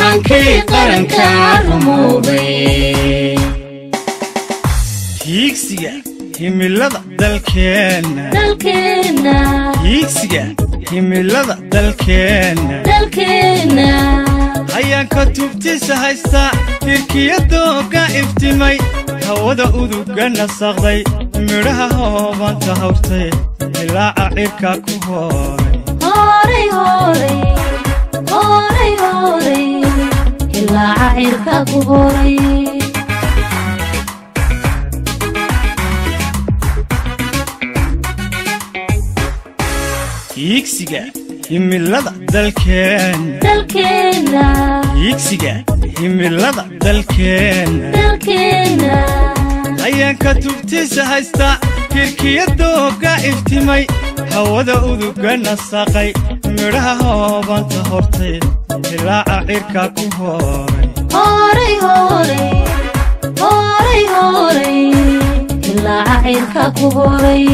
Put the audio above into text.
hankii qaranka rumoobay hiigsiga himilada dalkeena hiigsiga himilada dalkeena ayaan ka tubtiisa haysta tirkiyadooga iftimay hawada uduga nasaqday midhaha hoobanta hawrtay ilaaca cirka ku horay ilaaca cirka ku horay hiigsiga himilada dalkeena hiigsiga himilada dalkeena ayaan ka tubtiisa haysta tirkiyadooga iftimay hawada uduga nasaqay midhaha hoobanta hortay ilaaca cirka ku horay ilaaca cirka ku horay